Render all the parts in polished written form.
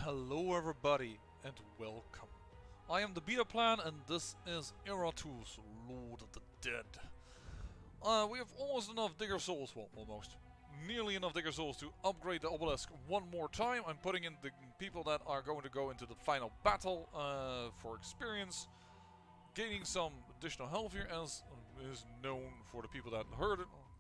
Hello everybody and welcome. I am the Beta Plan and this is Iratus, Lord of the Dead. We have almost enough Digger Souls, well almost, nearly enough Digger Souls to upgrade the obelisk one more time. I'm putting in the people that are going to go into the final battle for experience, gaining some additional health here as is known for the people that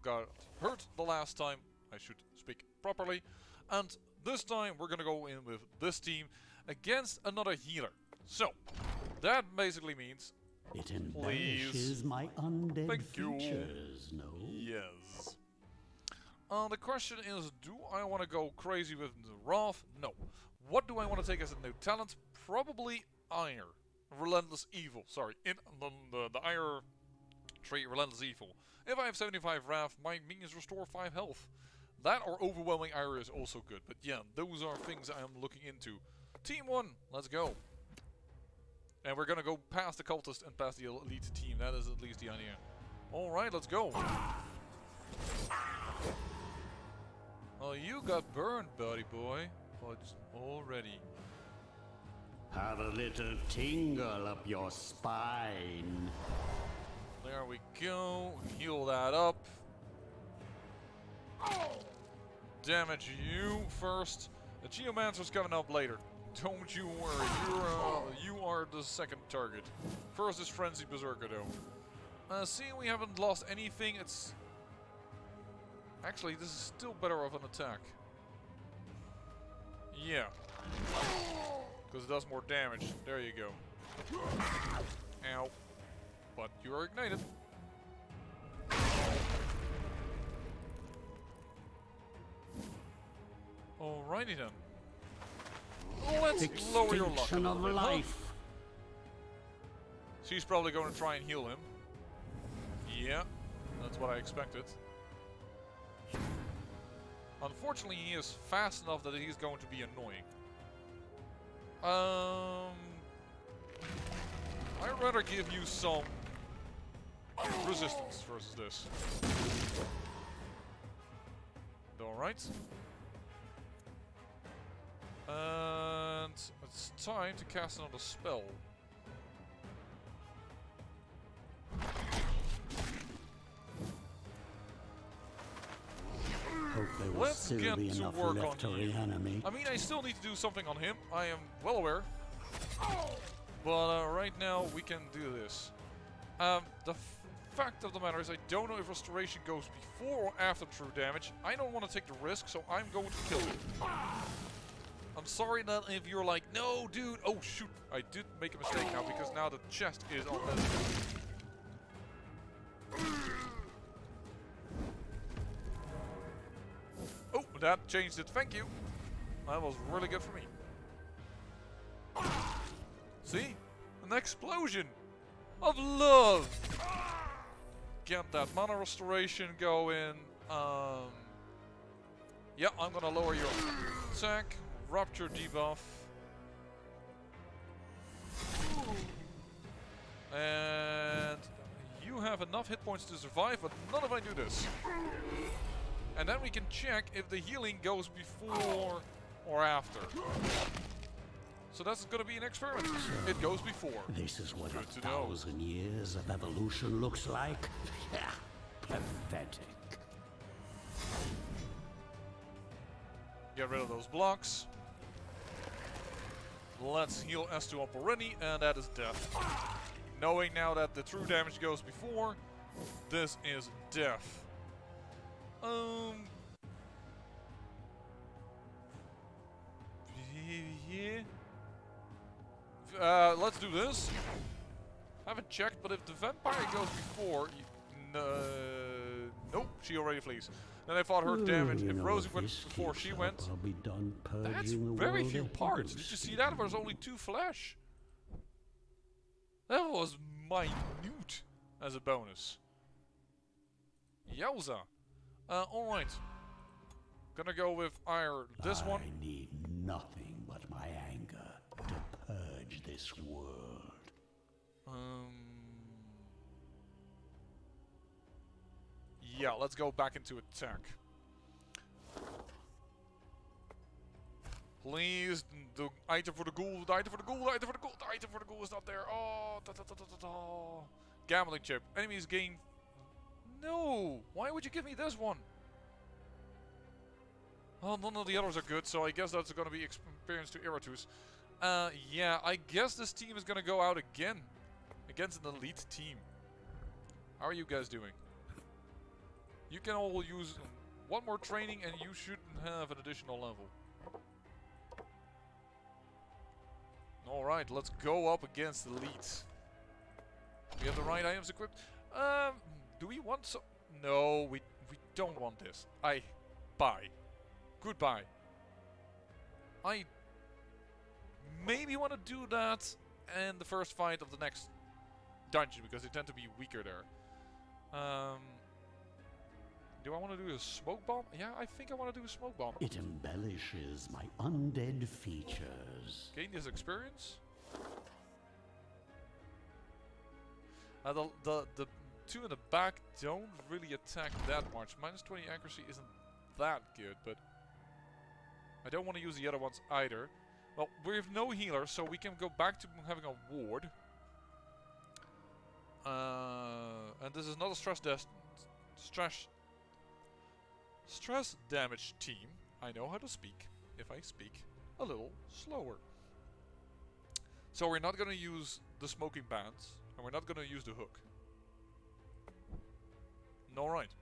got hurt the last time. I should speak properly. And this time we're gonna go in with this team against another healer. So that basically means it embellishes my undead features, no? Yes. The question is, do I want to go crazy with the Wrath? No. What do I want to take as a new talent? Probably Ire. Relentless Evil. Sorry, in the Ire tree, Relentless Evil. If I have 75 Wrath, my minions restore 5 health. That or Overwhelming Ire is also good. But yeah, those are things I am looking into. Team 1, let's go. And we're gonna go past the cultist and past the elite team. That is at least the idea. Alright, let's go. Oh, you got burned, buddy boy. But already. Have a little tingle up your spine. There we go. Heal that up. Damage you first. The Geomancer's coming up later. Don't you worry. You are the second target. First is Frenzy Berserker though. Seeing we haven't lost anything, it's... Actually, this is still better of an attack. Yeah. Because it does more damage. There you go. Ow. But you are ignited. Alrighty then. Let's lower your luck a little bit, life. She's probably going to try and heal him. Yeah, that's what I expected. Unfortunately, he is fast enough that he's going to be annoying. I'd rather give you some resistance versus this. Alright. And it's time to cast another spell. Let's get to work on him. I mean, I still need to do something on him. I am well aware. But right now, we can do this. The fact of the matter is I don't know if restoration goes before or after true damage. I don't want to take the risk, so I'm going to kill him. I'm sorry that if you're like, no, dude. Oh, shoot. I did make a mistake now because now the chest is on this. Oh, that changed it. Thank you. That was really good for me. See? An explosion of love. Get that mana restoration going. Yeah, I'm gonna lower your attack. Rupture debuff. And you have enough hit points to survive, but not if I do this. And then we can check if the healing goes before or after. So that's going to be an experiment. So it goes before. This is what 1,000 years of evolution looks like? Yeah, pathetic. Get rid of those blocks. Let's heal S2 up already, and that is death. Knowing now that the true damage goes before, this is death. Yeah. Let's do this. I haven't checked, but if the vampire goes before, nope, she already flees. Then I fought her damage. If Rosie went before she went, I'll be done that's very few parts. Did you see that? There's only 2 flesh. That was minute as a bonus. Yowza. Alright. Gonna go with Ire. This one. I need nothing but my anger to purge this world. Yeah, let's go back into attack. Please, the item for the ghoul, the item for the ghoul, the item for the ghoul, the item for the ghoul is not there. Oh, gambling chip. Enemies gain. No! Why would you give me this one? Oh, none of the others are good, so I guess that's going to be experience to Iratus. Yeah, I guess this team is going to go out again. Against an elite team. How are you guys doing? You can all use one more training and you shouldn't have an additional level. Alright, let's go up against elites. We have the right items equipped. Do we want so... No, we don't want this. Bye. Goodbye. I maybe want to do that in the first fight of the next dungeon, because they tend to be weaker there. Do I want to do a smoke bomb? Yeah, I think I want to do a smoke bomb. It embellishes my undead features. Gain this experience. The two in the back don't really attack that much. Minus 20 accuracy isn't that good, but I don't want to use the other ones either. Well, we have no healer, so we can go back to having a ward. And this is not a stress damage team. I know how to speak, if I speak a little slower. So we're not going to use the smoking bands, and we're not going to use the hook. Alright.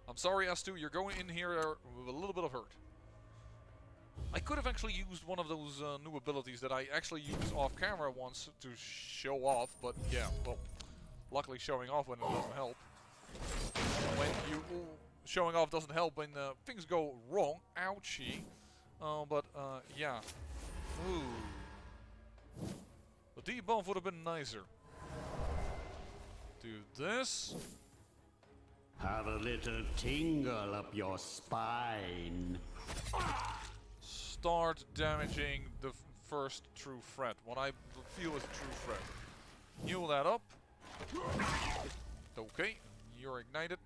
I'm sorry, S2, you're going in here with a little bit of hurt. I could have actually used one of those new abilities that I actually used off camera once to show off, but yeah, well, luckily showing off when it doesn't help. When you showing off doesn't help when things go wrong. Ouchie. Yeah. Ooh. The debuff would have been nicer. Do this. Have a little tingle up your spine. Start damaging the first true threat. What I feel is a true threat. Heal that up. Okay, you're ignited.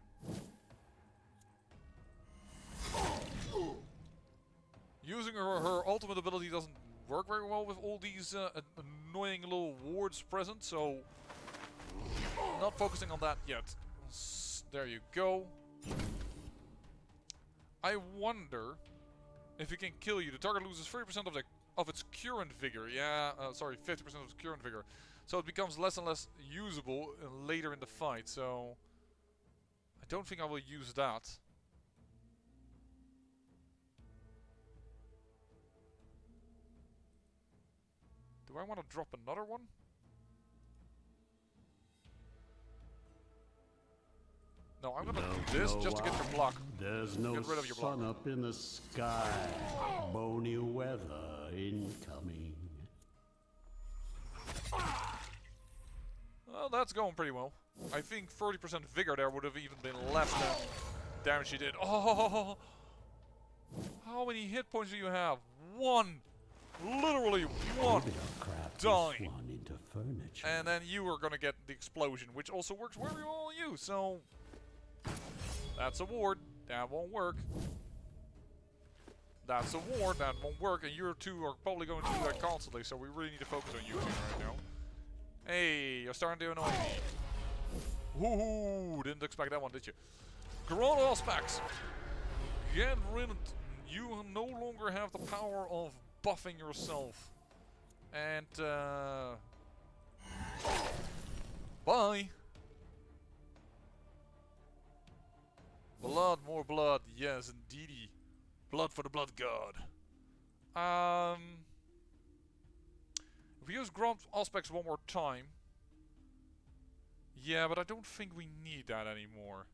Using her ultimate ability doesn't work very well with all these annoying little wards present, so not focusing on that yet. There you go. I wonder if it can kill you. The target loses 30% of its current vigor. Yeah, sorry, 50% of its current vigor. So it becomes less and less usable later in the fight. So I don't think I will use that. Do I want to drop another one? No, I'm gonna do this just to get your block. There's no get rid of your block. sun up in the sky. Bony weather incoming. Well, that's going pretty well. I think 30% vigor there would have even been less than damage she did. Oh! How many hit points do you have? One! Literally one! Die! One into furniture. And then you are gonna get the explosion, which also works very well on you, so... That's a ward. That won't work. That's a ward. That won't work. And you two are probably going to do that constantly, so we really need to focus on you two right now. Hey, you're starting to annoy me. Woohoo! Didn't expect that one, did you? Grand Aspects. Get rid of... You no longer have the power of buffing yourself. And, bye! Blood, more blood. Yes, indeedy. Blood for the blood god. If we use Grand Aspects one more time. Yeah, but I don't think we need that anymore.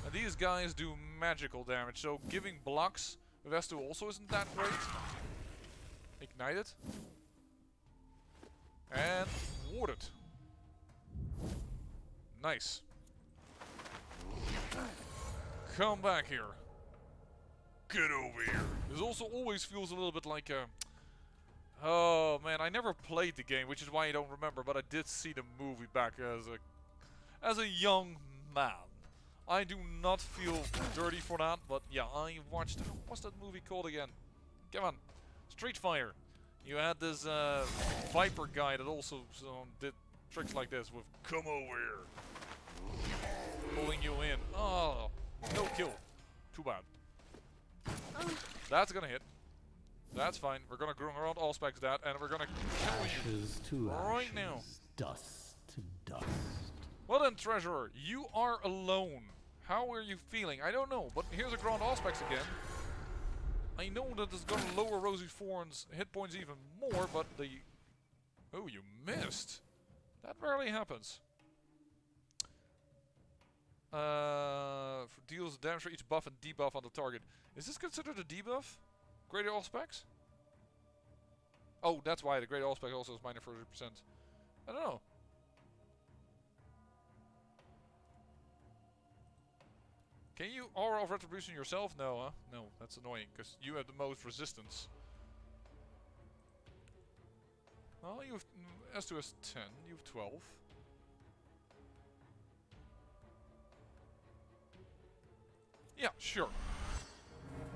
And these guys do magical damage, so giving blocks with S2 also isn't that great. Ignite it. And ward it. Nice. Come back here. Get over here. This also always feels a little bit like a... Oh man, I never played the game, which is why I don't remember, but I did see the movie back as a young man. I do not feel dirty for that, but yeah, I watched... What's that movie called again? Come on. Street Fighter. You had this Viper guy that also did tricks like this with "come over here," pulling you in. Oh, no kill. Too bad. That's gonna hit. That's fine. We're gonna grow around all specs that, and we're gonna kill you right now. Dust to dust. Well then, Treasurer, you are alone. How are you feeling? I don't know, but here's a Grand Auspex again. I know that it's gonna lower Rosie Thorn's hit points even more, but the... Oh, you missed. That rarely happens. Deals damage for each buff and debuff on the target. Is this considered a debuff? Greater Auspex? Oh, that's why the Greater Auspex also is minus 30%. I don't know. Can you Aura of Retribution yourself? No, huh? No, that's annoying, because you have the most resistance. Well, you have S2 is 10, you have 12. Yeah, sure.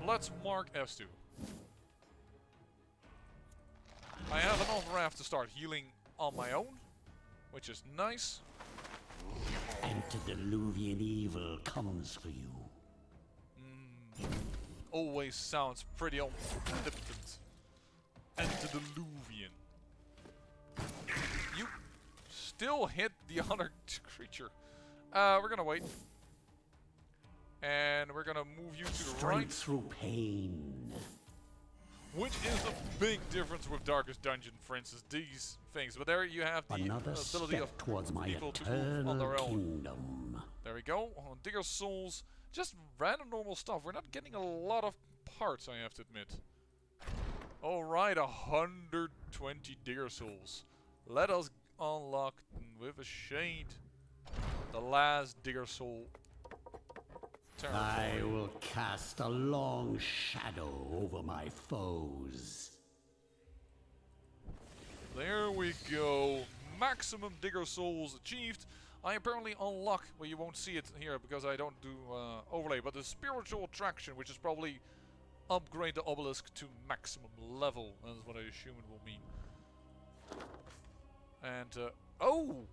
Let's mark S2. I have an on-raft to start healing on my own, which is nice. Antediluvian evil comes for you. Always sounds pretty omnipotent. Antediluvian. You still hit the other creature. We're gonna wait. And we're gonna move you to the right. Through pain. Which is a big difference with Darkest Dungeon, for instance, these things. But there you have the ability of towards my people to move on their own. Kingdom. There we go. On Digger Souls, just random normal stuff. We're not getting a lot of parts, I have to admit. Alright, 120 Digger Souls. Let us unlock with a shade the last Digger Soul territory. I will cast a long shadow over my foes. There we go. Maximum Digger Souls achieved. I apparently unlock, well, you won't see it here because I don't do overlay, but the Spiritual Attraction, which is probably upgrade the obelisk to maximum level. That's what I assume it will mean. And, oh!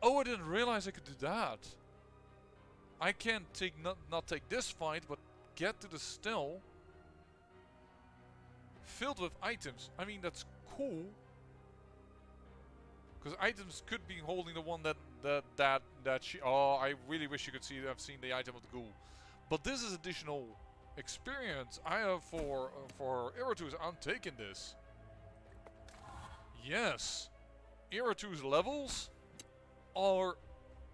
Oh, I didn't realize I could do that. I can take not take this fight, but get to the still filled with items. I mean, that's cool. Because items could be holding the one that she. Oh, I really wish you could have seen the item of the ghoul. But this is additional experience. I have for Iratus. I'm taking this. Yes, Iratus levels are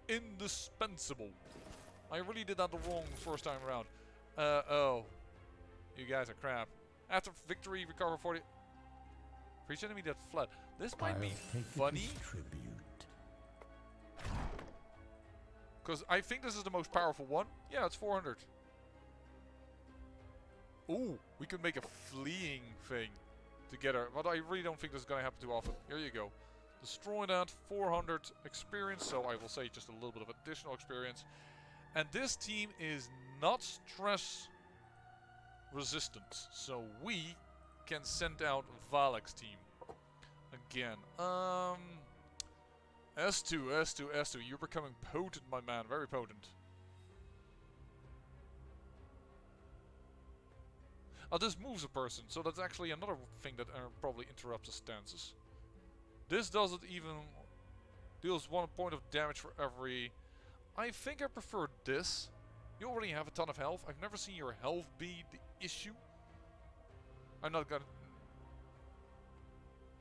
indispensable. I really did that the wrong first time around. Oh, you guys are crap. After victory, recover 40. For each enemy that fled. This might be funny. Because I think this is the most powerful one. Yeah, it's 400. Ooh, we could make a fleeing thing together. But I really don't think this is going to happen too often. Here you go. Destroy that. 400 experience. So I will say just a little bit of additional experience. And this team is not stress resistant. So we can send out Valak's team. Again. S2. You're becoming potent, my man. Very potent. Oh, this moves a person. So that's actually another thing that probably interrupts the stances. This doesn't even... deals 1 point of damage for every... I think I prefer this. You already have a ton of health. I've never seen your health be the issue. I'm not gonna...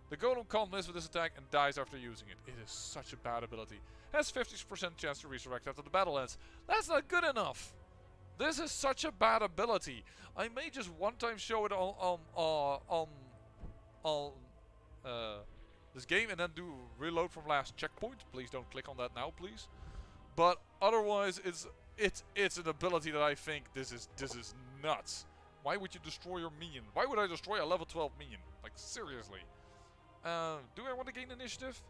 The golem can't miss with this attack and dies after using it. It is such a bad ability. Has 50% chance to resurrect after the battle ends. That's not good enough. This is such a bad ability. I may just one time show it on this game and then do reload from last checkpoint. Please don't click on that now, please. But otherwise, it's an ability that I think this is nuts. Why would you destroy your minion? Why would I destroy a level 12 minion? Like, seriously. Do I want to gain initiative?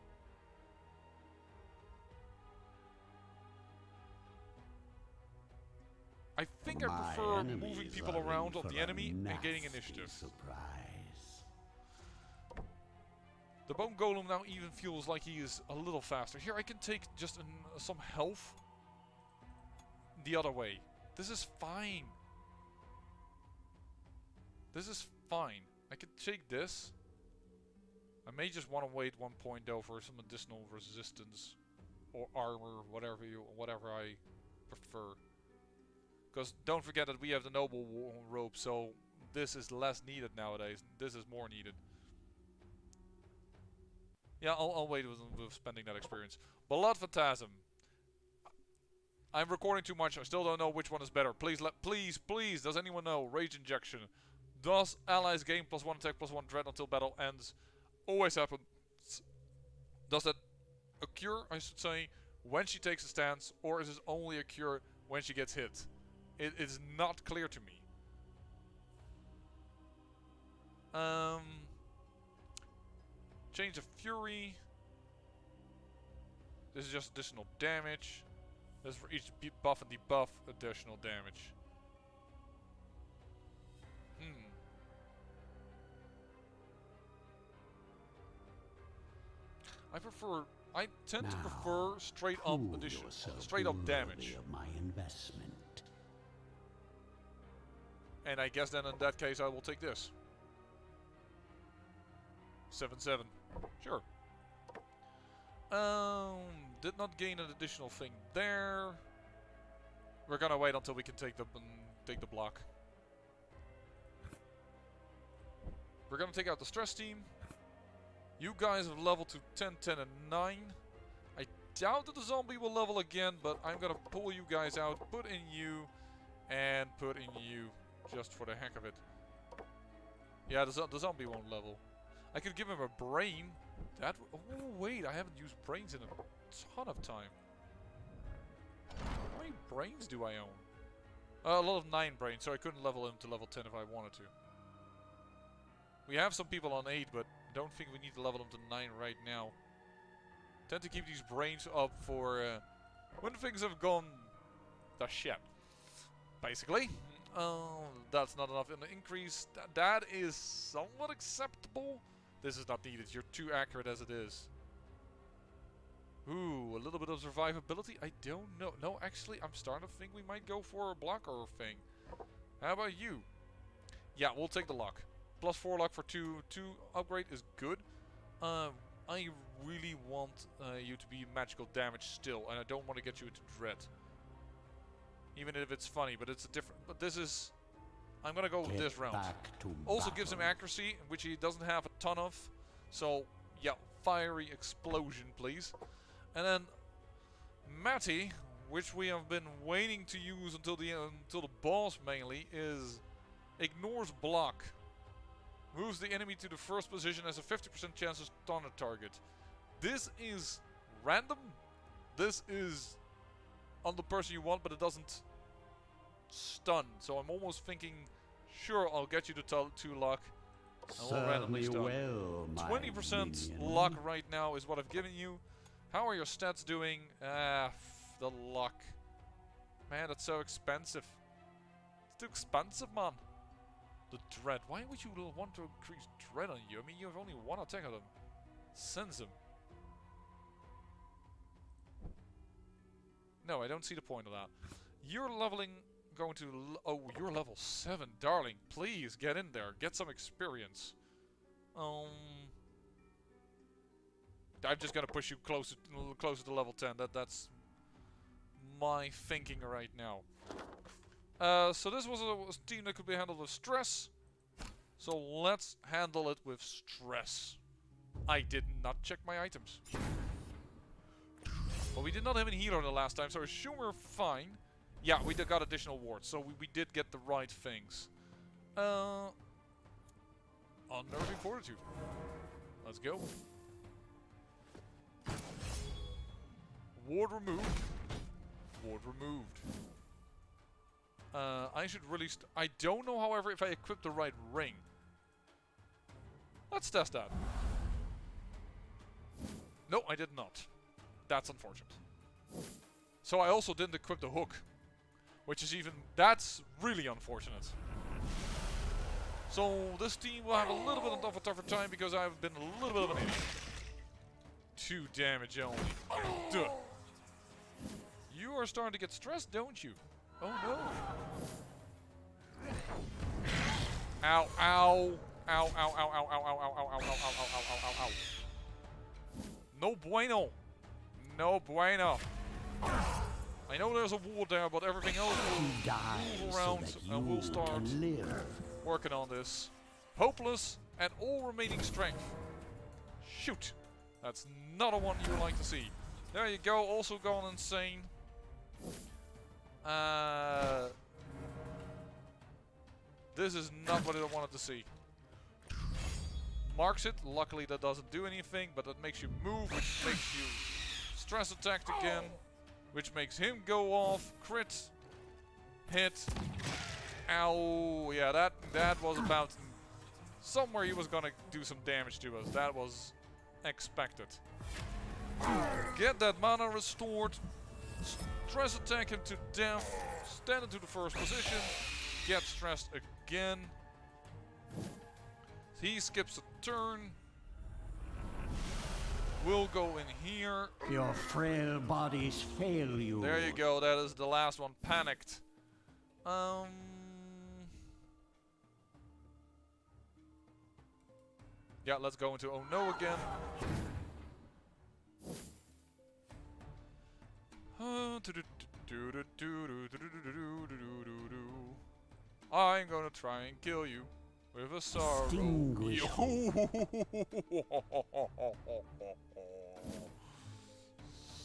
I think I prefer moving people around on the enemy and gaining initiative. Surprise. The Bone Golem now even feels like he is a little faster. Here I can take just some health the other way. This is fine. This is fine. I can take this. I may just want to wait 1 point though for some additional resistance or armor, whatever I prefer. Because don't forget that we have the noble robe, so this is less needed nowadays. This is more needed. Yeah, I'll wait with spending that experience. Blood Phantasm. I'm recording too much. I still don't know which one is better. Please, does anyone know? Rage Injection. Does allies gain +1 attack, +1 dread until battle ends? Always happens. Does that occur, I should say, when she takes a stance, or is it only occur when she gets hit? It is not clear to me. Change of Fury. This is just additional damage. This is for each buff and debuff additional damage. I tend to prefer straight up damage. Of my investment. And I guess then in that case I will take this. 7/7. Sure. Did not gain an additional thing there. We're gonna wait until we can take the block. We're gonna take out the stress team. You guys have leveled to 10, 10, and 9. I doubt that the zombie will level again, but I'm gonna pull you guys out, put in you, and put in you, just for the heck of it. Yeah, the zombie won't level. I could give him a brain. Oh wait, I haven't used brains in a ton of time. How many brains do I own? A lot of 9 brains, so I couldn't level him to level 10 if I wanted to. We have some people on 8, but I don't think we need to level them to 9 right now. Tend to keep these brains up for when things have gone to shit. Basically. That's not enough in the increase. That is somewhat acceptable. This is not needed. You're too accurate as it is. Ooh, a little bit of survivability? I don't know. No, actually, I'm starting to think we might go for a blocker thing. How about you? Yeah, we'll take the luck. +4 luck for 2 upgrade is good. I really want you to be magical damage still, and I don't want to get you into dread. Even if it's funny, but it's a different. But this is. I'm gonna go with this round. Also gives him accuracy, which he doesn't have a ton of. So yeah, fiery explosion, please. And then Matty, which we have been waiting to use until the boss mainly, is ignores block. Moves the enemy to the first position, has a 50% chance to stun a target. This is random. This is on the person you want, but it doesn't stun. So I'm almost thinking, sure, I'll get you to 2 luck. And we'll randomly stun. 20% luck right now is what I've given you. How are your stats doing? The luck. Man, that's so expensive. It's too expensive, man. The dread. Why would you want to increase dread on you? I mean, you have only 1 attack on him. Sends him. No, I don't see the point of that. You're leveling, going to... Oh, you're level 7. Darling, please get in there. Get some experience. I'm just gonna push you closer to level 10. That's my thinking right now. So this was a team that could be handled with stress. So let's handle it with stress. I did not check my items. But we did not have any healer the last time, so I assume we're fine. Yeah, we got additional wards, so we did get the right things. Unnerving Fortitude. Let's go. Ward removed. Ward removed. I should really... I don't know, however, if I equipped the right ring. Let's test that. No, I did not. That's unfortunate. So I also didn't equip the hook. Which is even... That's really unfortunate. So this team will have a little bit of a tougher time because I've been a little bit of an idiot. 2 damage only. Duh. You are starting to get stressed, don't you? Oh no. Ow, ow. Ow, ow, ow, ow, ow, ow, ow, ow, ow, ow, ow, ow, ow, ow. No bueno. No bueno. I know there's a wall there, but everything else will move around and we'll start working on this. Hopeless and all remaining strength. Shoot. That's not a one you would like to see. There you go, also gone insane. This is not what I wanted to see. Marks it, luckily that doesn't do anything, but that makes you move, which makes you stress attacked again. Which makes him go off, crit, hit, ow, yeah that was about, somewhere he was gonna do some damage to us, that was expected. Get that mana restored, stress attack him to death, stand into the first position, get stressed again. He skips a turn. We'll go in here. Your frail bodies fail you. There you go, that is the last one. Panicked. Yeah, let's go into oh no again. I'm gonna try and kill you with a sorrow.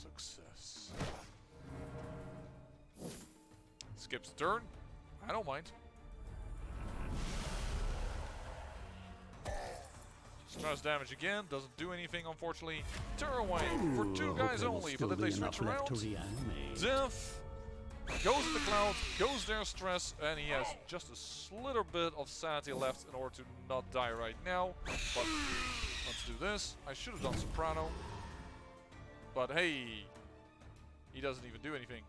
Success. Skips turn. I don't mind. Stress damage again. Doesn't do anything, unfortunately. Tear away for 2 guys only. But if they switch around, death goes in the cloud, goes their stress, and he has just a slither bit of sanity left in order to not die right now. But let's do this. I should have done Soprano. But hey, he doesn't even do anything.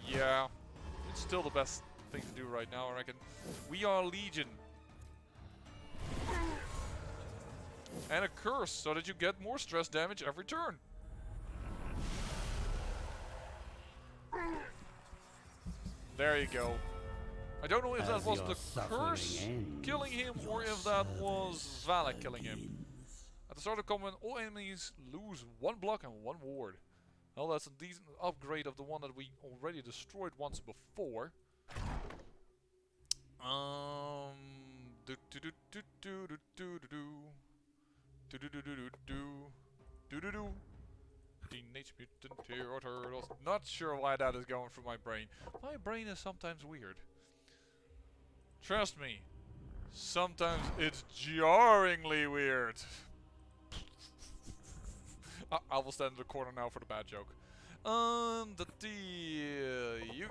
Yeah. It's still the best thing to do right now, I reckon. We are Legion. And a curse, so that you get more stress damage every turn. There you go. I don't know if that was the curse killing him or if that was Valak killing him. At the start of combat, all enemies lose 1 block and 1 ward. Well, that's a decent upgrade of the one that we already destroyed once before. Teenage Mutant Hero Turtles. Not sure why that is going through my brain. My brain is sometimes weird. Trust me, sometimes it's jarringly weird. I will stand in the corner now for the bad joke. You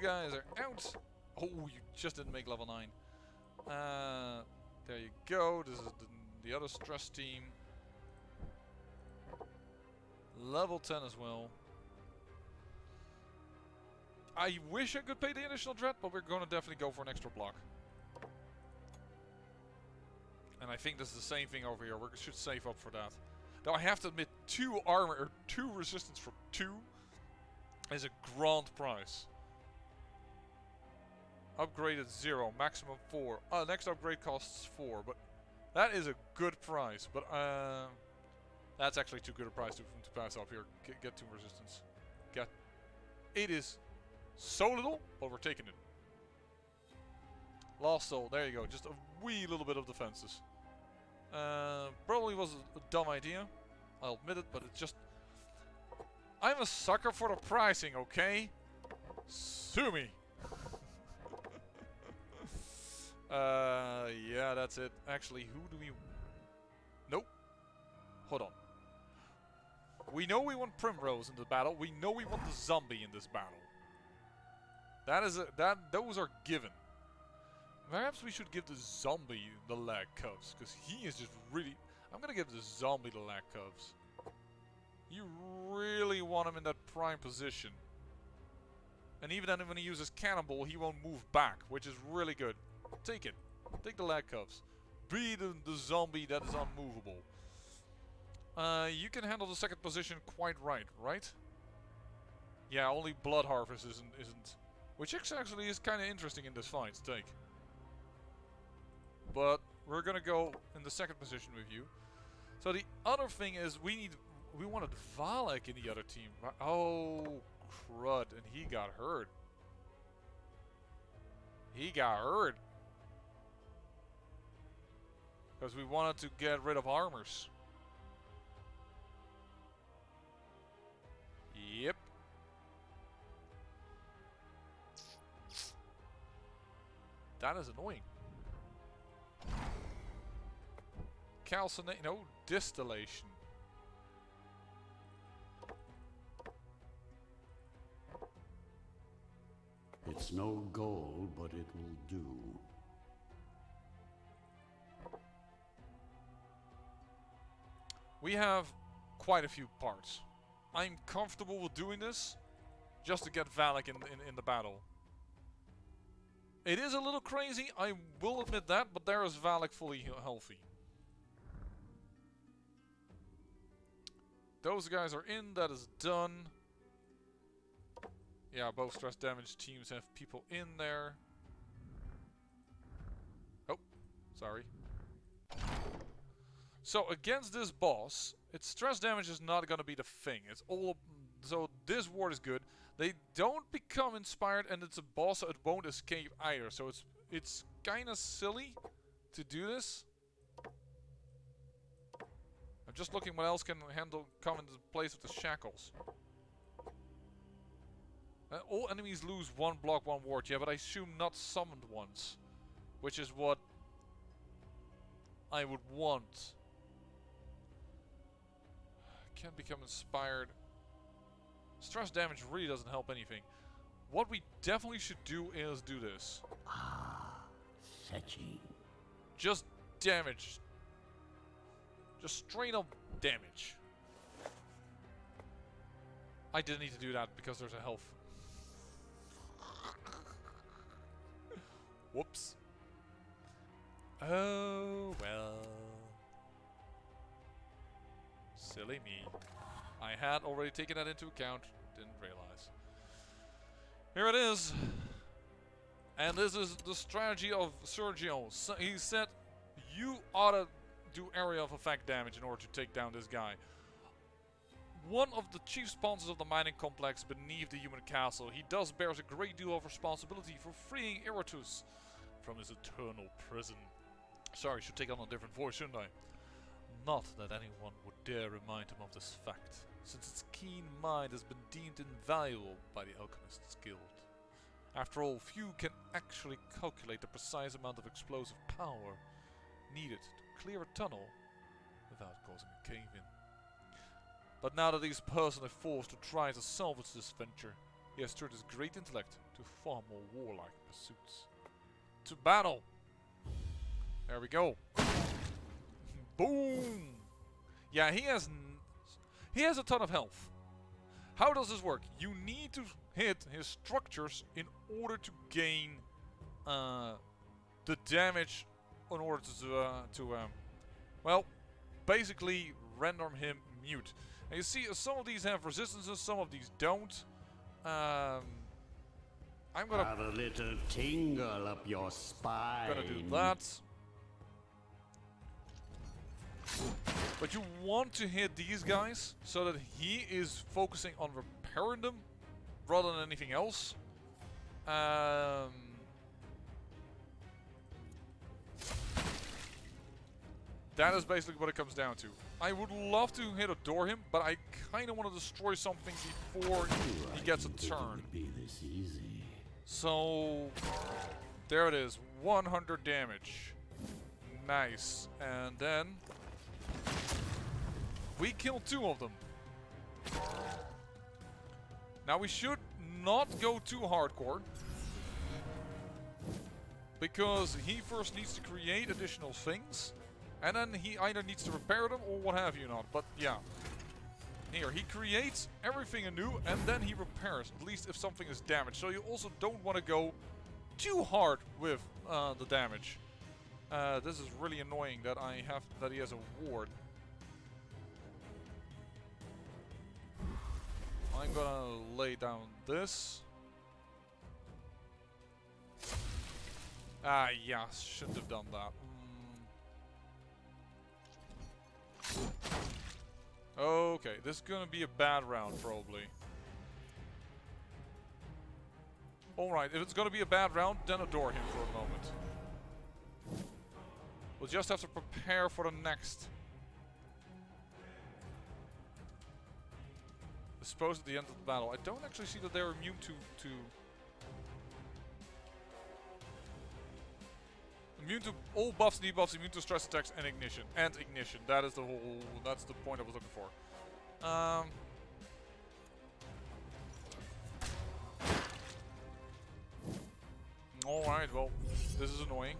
guys are out. Oh, you just didn't make level 9. There you go. This is the other stress team. Level 10 as well. I wish I could pay the additional dread, but we're gonna definitely go for an extra block. And I think this is the same thing over here. We should save up for that. Now I have to admit, 2 armor or 2 resistance from 2 is a grand price. Upgraded 0, maximum 4. Next upgrade costs 4, but that is a good price. But that's actually too good a price to pass up here. Get 2 resistance. It is so little, but we're taking it. Lost soul. There you go. Just a wee little bit of defenses. Probably was a dumb idea. I'll admit it, but it's just... I'm a sucker for the pricing, okay? Sue me. Yeah, that's it. Actually, who do we... Nope. Hold on. We know we want Primrose in the battle. We know we want the zombie in this battle. Those are given. Perhaps we should give the zombie the lag cuffs, because he is just really... I'm gonna give the zombie the lag cuffs. You really want him in that prime position. And even then when he uses Cannonball, he won't move back, which is really good. Take it. Take the leg cuffs. Be the zombie that is unmovable. You can handle the second position quite right? Yeah, only Blood Harvest isn't. Which actually is kind of interesting in this fight to take. But we're gonna go in the second position with you. So the other thing is we wanted Valak in the other team. Oh, crud. And he got hurt. He got hurt. Because we wanted to get rid of armors. Yep. That is annoying. Calcination, no, distillation. It's no gold, but it will do. We have quite a few parts. I'm comfortable with doing this just to get Valak in the battle. It is a little crazy, I will admit that, but there is Valak fully healthy. Those guys are in, that is done. Yeah, both stress damage teams have people in there. Oh, sorry. So against this boss, its stress damage is not gonna be the thing. It's all so this ward is good. They don't become inspired, and it's a boss, so it won't escape either. So it's kind of silly to do this. I'm just looking what else can come into place with the shackles. All enemies lose one block, one ward. Yeah, but I assume not summoned ones, which is what I would want. Can't become inspired. Stress damage really doesn't help anything. What we definitely should do is do this. Fetching. Just damage. Just straight up damage. I didn't need to do that because there's a health. Whoops. Oh, well. Silly me. I had already taken that into account. Didn't realize. Here it is. And this is the strategy of Sergio. So he said, you ought to do area of effect damage in order to take down this guy. One of the chief sponsors of the mining complex beneath the human castle, he does bears a great deal of responsibility for freeing Iratus from his eternal prison. Sorry, should take on a different voice, shouldn't I? Not that anyone would dare remind him of this fact, since its keen mind has been deemed invaluable by the Alchemists' Guild. After all, few can actually calculate the precise amount of explosive power needed to clear a tunnel without causing a cave-in. But now that he is personally forced to try to salvage this venture, he has turned his great intellect to far more warlike pursuits. To battle! There we go. Boom! Yeah, he has a ton of health. How does this work? You need to hit his structures in order to gain the damage in order to well, basically render him mute. And you see, some of these have resistances, some of these don't. I'm gonna have a little tingle up your spine. Gonna do that. But you want to hit these guys so that he is focusing on repairing them rather than anything else. That is basically what it comes down to. I would love to hit him, but I kind of want to destroy something before he gets a turn. Be this easy. So there it is, 100 damage. Nice. And then we killed 2 of them. Now we should not go too hardcore, because he first needs to create additional things, and then he either needs to repair them or what have you not. But yeah, Here, he creates everything anew and then he repairs, at least if something is damaged. So you also don't want to go too hard with the damage. This is really annoying that he has a ward. I'm gonna lay down this. Ah, yeah, shouldn't have done that. Okay, this is gonna be a bad round, probably. Alright, if it's gonna be a bad round, then adore him for a moment. We'll just have to prepare for the next. Dispose at the end of the battle. I don't actually see that they're immune to immune to all buffs, debuffs, immune to stress attacks and ignition. That is that's the point I was looking for. Alright, well, this is annoying.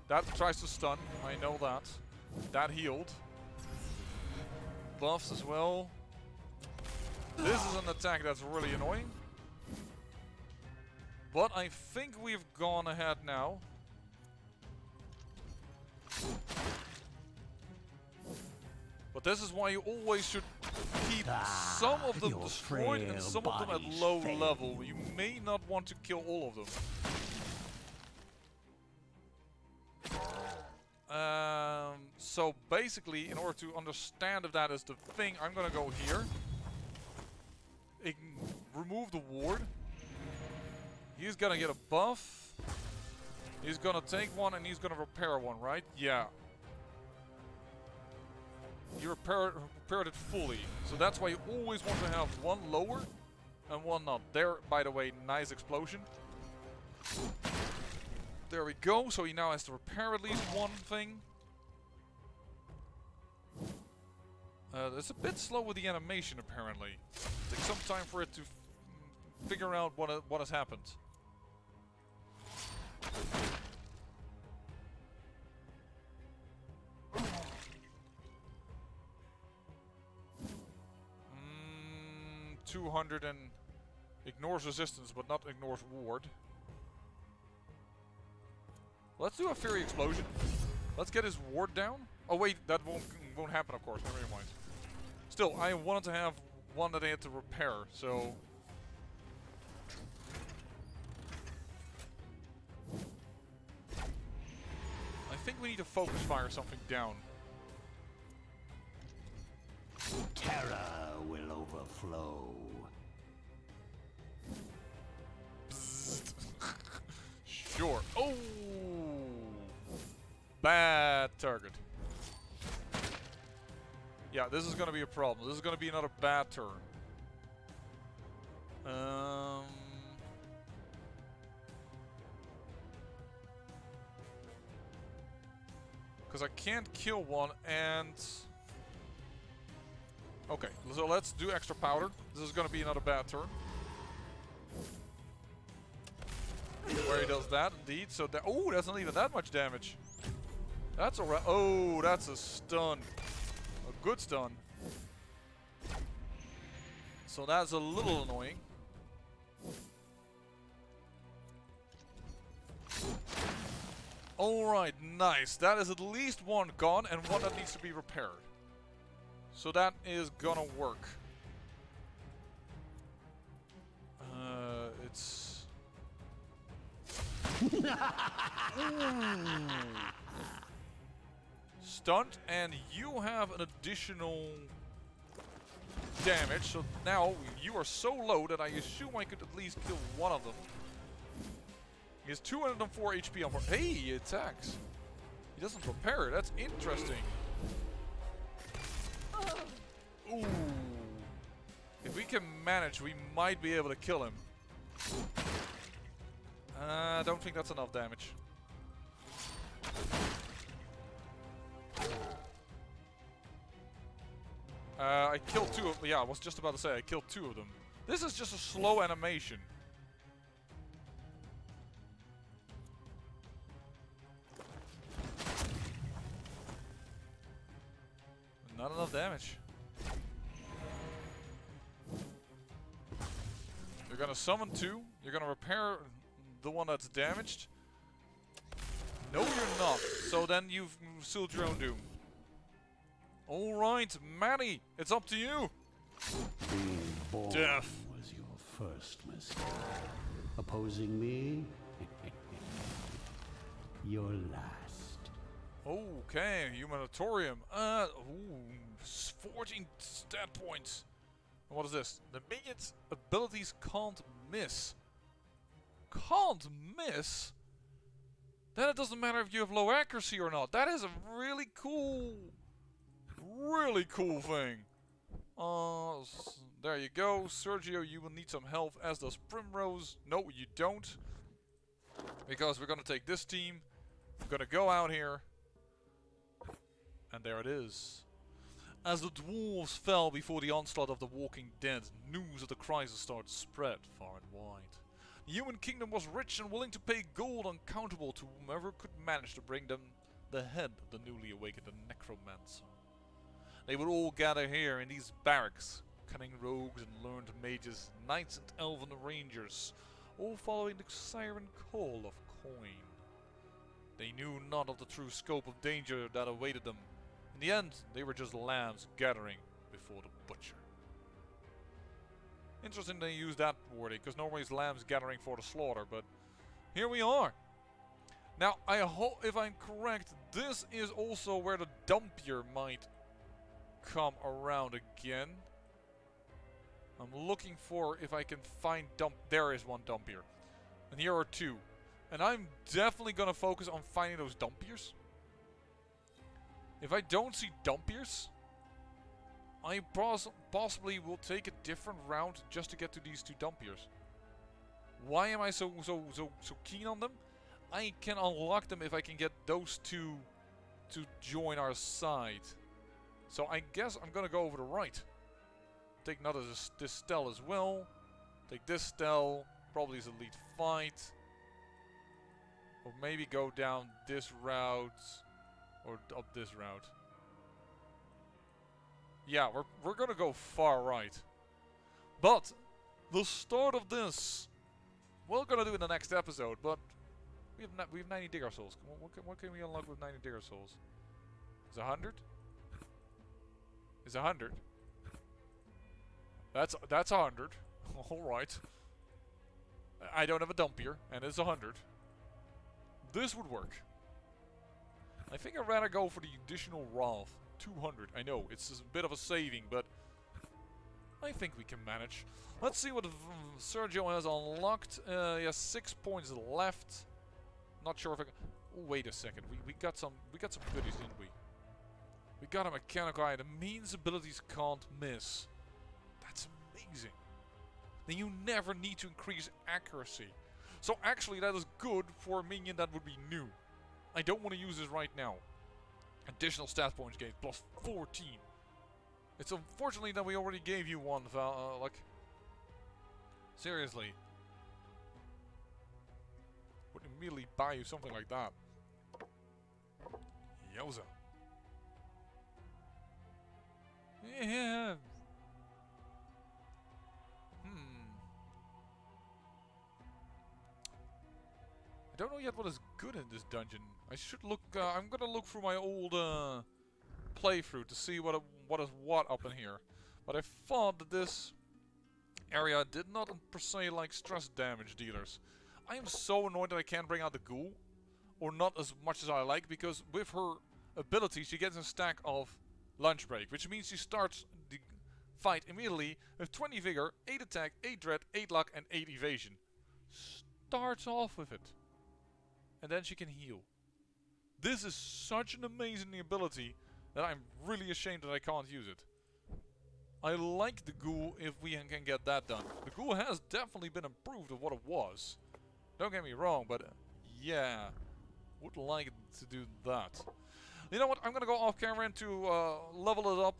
That tries to stun, I know that. That healed. Buffs as well. This is an attack that's really annoying. But I think we've gone ahead now. But this is why you always should keep some of them destroyed and some of them at low level. You may not want to kill all of them. So basically, in order to understand if that is the thing, I'm gonna go here. Remove the ward. He's gonna get a buff. He's gonna take one and he's gonna repair one, right? Yeah. You repaired it fully. So that's why you always want to have one lower and one not. There, by the way, nice explosion. There we go. So he now has to repair at least one thing. It's a bit slow with the animation, apparently. It takes some time for it to figure out what has happened. Mm, 200 and ignores resistance, but not ignores ward. Let's do a Fury Explosion. Let's get his ward down. Oh wait, that won't happen, of course. Never mind. Still, I wanted to have one that I had to repair, so... I think we need to focus fire something down. Terror will overflow. Sure. Oh! Bad target. Yeah, this is gonna be a problem. This is gonna be another bad turn. Because I can't kill one and... Okay, so let's do extra powder. This is gonna be another bad turn. Where he does that, indeed. So that... Oh, that's not even that much damage. That's alright. Oh, that's a stun. A good stun. So that's a little annoying. Alright, nice. That is at least one gone and one that needs to be repaired. So that is gonna work. It's... Stunt, and you have an additional damage. So now you are so low that I assume I could at least kill one of them. He has 204 HP on board. Hey, he attacks. He doesn't repair. That's interesting. Ooh. If we can manage, we might be able to kill him. I don't think that's enough damage. I killed two of them. Yeah, I was just about to say I killed two of them. This is just a slow animation. Not enough damage. You're gonna summon 2. You're gonna repair the one that's damaged. No, you're not. So then you've sealed your own doom. Alright, Manny, it's up to you. Being born Death. was your first mistake. Opposing me? Your last. Okay, Humanitarium. Ooh, 14 stat points. And what is this? The minion's abilities can't miss. Can't miss? Then it doesn't matter if you have low accuracy or not. That is a really cool thing. There you go. Sergio, you will need some help, as does Primrose. No, you don't. Because we're gonna take this team. We're gonna go out here. And there it is. As the dwarves fell before the onslaught of the walking dead, news of the crisis started to spread far and wide. The human kingdom was rich and willing to pay gold uncountable to whomever could manage to bring them the head of the newly awakened necromancer. They would all gather here in these barracks, cunning rogues and learned mages, knights and elven rangers, all following the siren call of coin. They knew not of the true scope of danger that awaited them. In the end, they were just lambs gathering before the butcher. Interesting they use that wording, because normally it's lambs gathering for the slaughter, but here we are. Now, I hope, if I'm correct, this is also where the dumpier might come around again. I'm looking for if I can find there is one dumpier. And here are 2. And I'm definitely going to focus on finding those dumpiers. If I don't see dumpiers, I possibly will take a different route just to get to these 2 dumpiers. Why am I so keen on them? I can unlock them if I can get those 2 to join our side. So I guess I'm gonna go over the right. Take another this stell as well. Take this stell, probably as a lead fight. Or maybe go down this route. Or up this route. Yeah, we're gonna go far right. But the start of this, we're gonna do in the next episode. But we have 90 digger souls. What can we unlock with 90 digger souls? Is 100? Is 100? That's 100. All right. I don't have a dumpier, and it's 100. This would work. I think I'd rather go for the additional Wrath. 200. I know, it's a bit of a saving, but I think we can manage. Let's see what Sergio has unlocked. He has 6 points left. Not sure if I can... Oh, wait a second. We got some goodies, didn't we? We got a mechanical item. Means abilities can't miss. That's amazing. Then you never need to increase accuracy. So actually that is good for a minion that would be new. I don't want to use this right now. Additional stat points gained, plus 14. It's unfortunately that we already gave you one, like... Seriously. Would immediately buy you something like that. Yowza. Yeah. I don't know yet what is good in this dungeon. I should look. I'm gonna look through my old playthrough to see what is what up in here. But I thought that this area did not per se like stress damage dealers. I am so annoyed that I can't bring out the ghoul, or not as much as I like, because with her ability she gets a stack of lunch break, which means she starts the fight immediately with 20 vigor, 8 attack, 8 dread, 8 luck, and 8 evasion. Starts off with it. And then she can heal. This is such an amazing ability that I'm really ashamed that I can't use it. I like the ghoul if we can get that done. The ghoul has definitely been improved of what it was. Don't get me wrong, but yeah, would like to do that. You know what, I'm gonna go off camera and to level it up,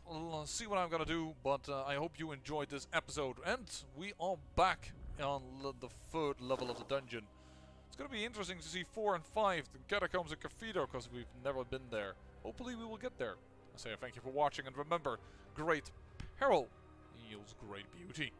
see what I'm gonna do, but I hope you enjoyed this episode. And we are back on the 3rd level of the dungeon. It's going to be interesting to see 4 and 5, the Catacombs and Cathedral, because we've never been there. Hopefully we will get there. I say thank you for watching, and remember, great peril yields great beauty.